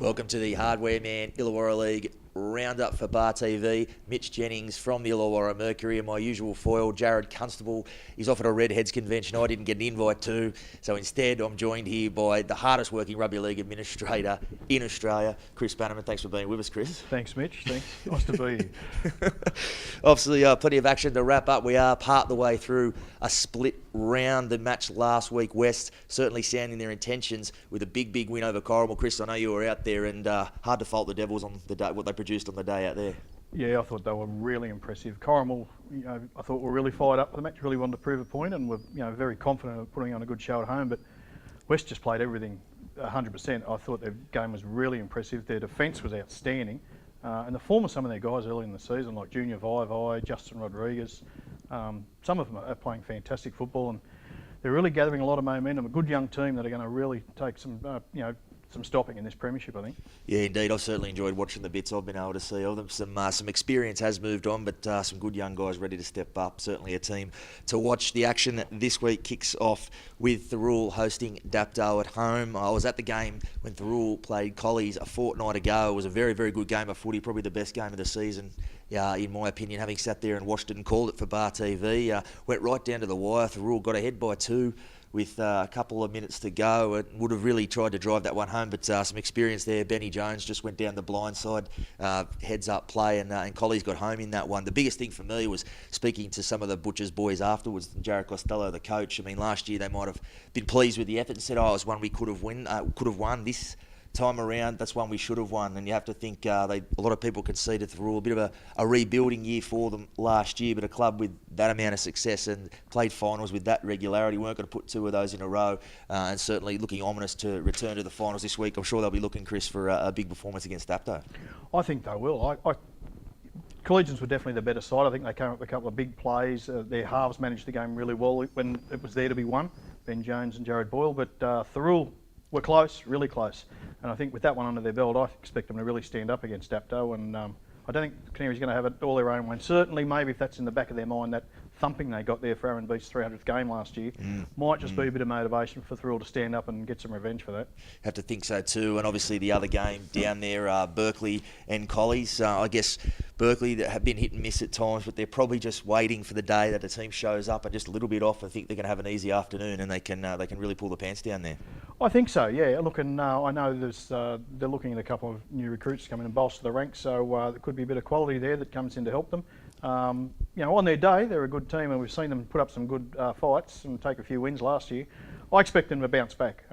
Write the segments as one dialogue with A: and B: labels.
A: Welcome to the Hardware Man Illawarra League roundup for Bar TV. Mitch Jennings from the Illawarra Mercury and my usual foil, Jared Constable. He's off at a Redheads convention I didn't get an invite to, so instead I'm joined here by the hardest working rugby league administrator in Australia, Chris Bannerman. Thanks for being with us, Chris.
B: Thanks, Mitch. Thanks. Nice to be here.
A: Obviously, plenty of action to wrap up. We are part of the way through a split round. The match last week, West certainly sounding their intentions with a big win over Corrimal. Chris, I know you were out there, and hard to fault the Devils on the day, what they produced on the day out there.
B: Yeah, I thought they were really impressive. Corrimal, I thought were really fired up for the match, really wanted to prove a point, and were very confident of putting on a good show at home. But West just played everything 100%. I thought their game was really impressive. Their defence was outstanding, and the form of some of their guys early in the season, like Junior Vaivai, Justin Rodriguez, some of them are playing fantastic football, and they're really gathering a lot of momentum. A good young team that are going to really take some stopping in this premiership, I think.
A: Yeah, indeed. I've certainly enjoyed watching the bits I've been able to see of them. Some experience has moved on, but some good young guys ready to step up. Certainly a team to watch. The action this week kicks off with Thirroul hosting Dapto at home. I was at the game when Thirroul played Collies a fortnight ago. It was a very good game of footy, probably the best game of the season. In my opinion, having sat there and watched it and called it for Bar TV. Went right down to the wire. Thirroul got ahead by 2 with a couple of minutes to go, and would have really tried to drive that one home, but some experience there. Benny Jones just went down the blind side, heads up play, and Collies got home in that one. The biggest thing for me was speaking to some of the Butchers boys afterwards, Jared Costello, the coach. I mean, last year they might have been pleased with the effort and said, it was one we could have won. This time around, that's one we should have won, and you have to think a lot of people conceded Thirroul a bit of a rebuilding year for them last year, but a club with that amount of success and played finals with that regularity weren't going to put 2 of those in a row, and certainly looking ominous to return to the finals this week. I'm sure they'll be looking, Chris, for a big performance against Dapto.
B: I think they will. Collegians were definitely the better side. I think they came up with a couple of big plays. Their halves managed the game really well when it was there to be won, Ben Jones and Jared Boyle, but Thirroul were close, really close. And I think with that one under their belt, I expect them to really stand up against Dapto. And I don't think the Canaries are going to have it all their own way. Certainly, maybe if that's in the back of their mind, that thumping they got there for Aaron Beach's 300th game last year might just be a bit of motivation for Thirroul to stand up and get some revenge for that.
A: Have to think so too. And obviously the other game down there, Berkeley and Collies. I guess Berkeley that have been hit and miss at times, but they're probably just waiting for the day that the team shows up and just a little bit off. I think they're going to have an easy afternoon, and they can really pull the pants down there.
B: I think so, yeah. Look, and I know they're looking at a couple of new recruits to come in and bolster the ranks, so there could be a bit of quality there that comes in to help them. On their day, they're a good team, and we've seen them put up some good fights and take a few wins last year. I expect them to bounce back.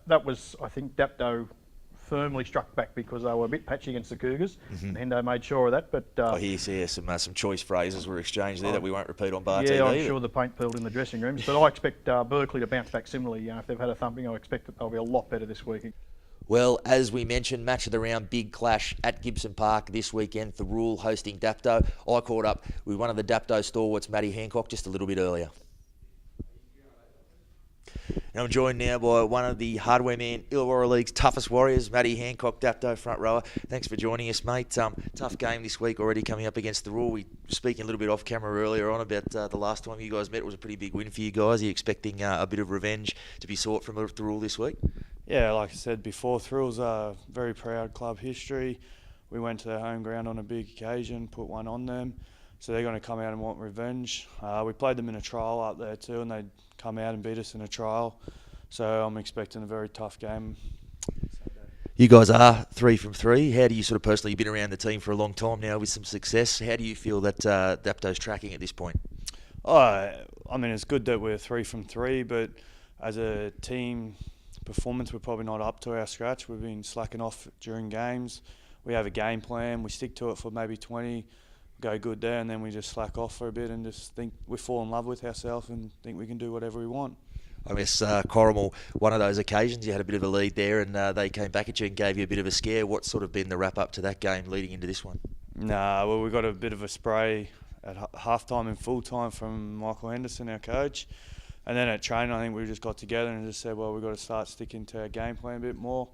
B: That was, I think, Dapto firmly struck back because they were a bit patchy against the Cougars. Hendo made sure of that. But
A: I hear some choice phrases were exchanged there that we won't repeat on Bar TV.
B: Yeah, I'm sure the paint peeled in the dressing rooms. But I expect Berkeley to bounce back similarly. If they've had a thumping, I expect that they'll be a lot better this week.
A: Well, as we mentioned, match of the round, big clash at Gibson Park this weekend. Thirroul hosting Dapto. I caught up with one of the Dapto stalwarts, Matty Hancock, just a little bit earlier. And I'm joined now by one of the Hardware Man Illawarra League's toughest warriors, Matty Hancock, Dapto front rower. Thanks for joining us, mate. Tough game this week already coming up against Thirroul. We were speaking a little bit off camera earlier on about the last time you guys met. It was a pretty big win for you guys. Are you expecting a bit of revenge to be sought from Thirroul this week?
C: Yeah, like I said before, Thirroul's a very proud club history. We went to their home ground on a big occasion, put one on them. So they're going to come out and want revenge. We played them in a trial up there too, and they come out and beat us in a trial. So I'm expecting a very tough game.
A: You guys are 3 from 3. How do you sort of personally, you've been around the team for a long time now with some success. How do you feel that Dapto's tracking at this point?
C: It's good that we're 3 from 3, but as a team performance, we're probably not up to our scratch. We've been slacking off during games. We have a game plan. We stick to it for maybe 20, go good there, and then we just slack off for a bit and just think we fall in love with ourselves and think we can do whatever we want.
A: I guess Corrimal, one of those occasions, you had a bit of a lead there and they came back at you and gave you a bit of a scare. What's sort of been the wrap-up to that game leading into this one?
C: We got a bit of a spray at half-time and full-time from Michael Henderson, our coach. And then at training, I think we just got together and just said, well, we've got to start sticking to our game plan a bit more.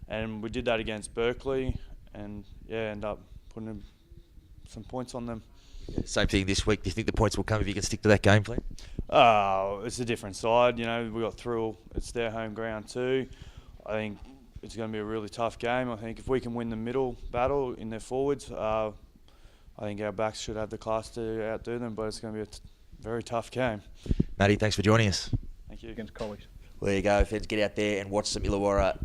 C: And we did that against Berkeley and, ended up putting some points on them.
A: Same thing this week. Do you think the points will come if you can stick to that game plan?
C: It's a different side. We got Thirroul. It's their home ground too. I think it's going to be a really tough game. I think if we can win the middle battle in their forwards, I think our backs should have the class to outdo them, but it's going to be a very tough game.
A: Matty, thanks for joining us.
C: Thank you.
B: Against Collies.
A: Well, there you go, fans. Get out there and watch some Illawarra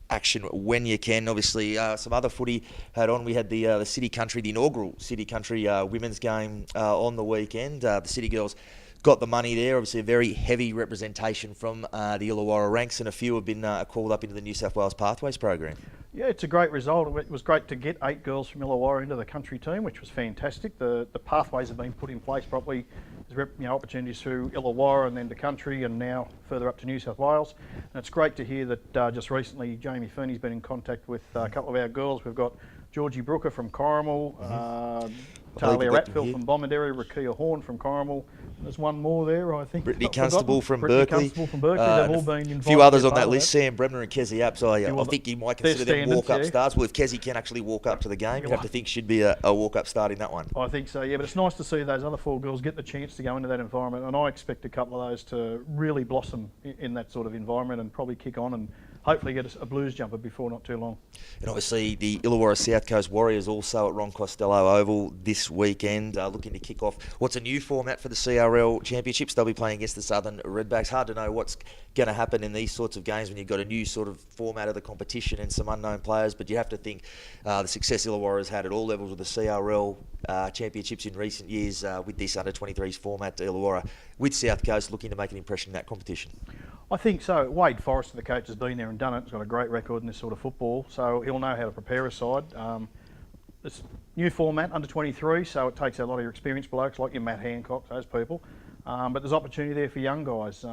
A: action when you can. Obviously, some other footy had on. We had the City Country, the inaugural City Country women's game on the weekend. The City girls got the money there. Obviously, a very heavy representation from the Illawarra ranks, and a few have been called up into the New South Wales Pathways program.
B: Yeah, it's a great result. It was great to get 8 girls from Illawarra into the country team, which was fantastic. The pathways have been put in place properly. There's opportunities through Illawarra and then to country, and now further up to New South Wales. And it's great to hear that just recently Jamie Ferney's been in contact with a couple of our girls. We've got Georgie Brooker from Corrimal, Talia Ratfield from Bomaderry, Rakia Horn from Corrimal. There's one more there, I think.
A: Brittany Constable from Berkeley.
B: They've all been invited.
A: A few others on that list, Sam Bremner and Kezzy Apps. I think you might consider them
B: standards,
A: walk-up
B: yeah.
A: starts. Well, if Kezzy can actually walk up to the game, you'd have to think should be a walk-up start in that one.
B: I think so, yeah, but it's nice to see those other 4 girls get the chance to go into that environment, and I expect a couple of those to really blossom in that sort of environment and probably kick on and hopefully get a Blues jumper before not too long.
A: And obviously the Illawarra South Coast Warriors also at Ron Costello Oval this weekend, looking to kick off what's a new format for the CRL Championships. They'll be playing against the Southern Redbacks. Hard to know what's going to happen in these sorts of games when you've got a new sort of format of the competition and some unknown players, but you have to think the success Illawarra has had at all levels with the CRL Championships in recent years with this under-23s format to Illawarra, with South Coast looking to make an impression in that competition.
B: I think so. Wade Forrester, the coach, has been there and done it. He's got a great record in this sort of football, so he'll know how to prepare a side. This new format, under 23, so it takes a lot of your experienced blokes like your Matt Hancock, those people. But there's opportunity there for young guys.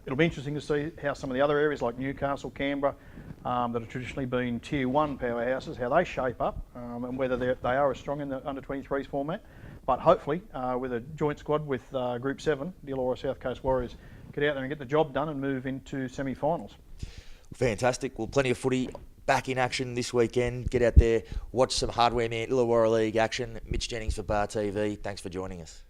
B: It'll be interesting to see how some of the other areas like Newcastle, Canberra, that have traditionally been Tier 1 powerhouses, how they shape up and whether they are as strong in the under 23s format. But hopefully, with a joint squad with Group 7, the Illawarra South Coast Warriors, get out there and get the job done and move into semi-finals.
A: Fantastic. Well, plenty of footy back in action this weekend. Get out there, watch some Hardware Man Illawarra League action. Mitch Jennings for Bar TV. Thanks for joining us.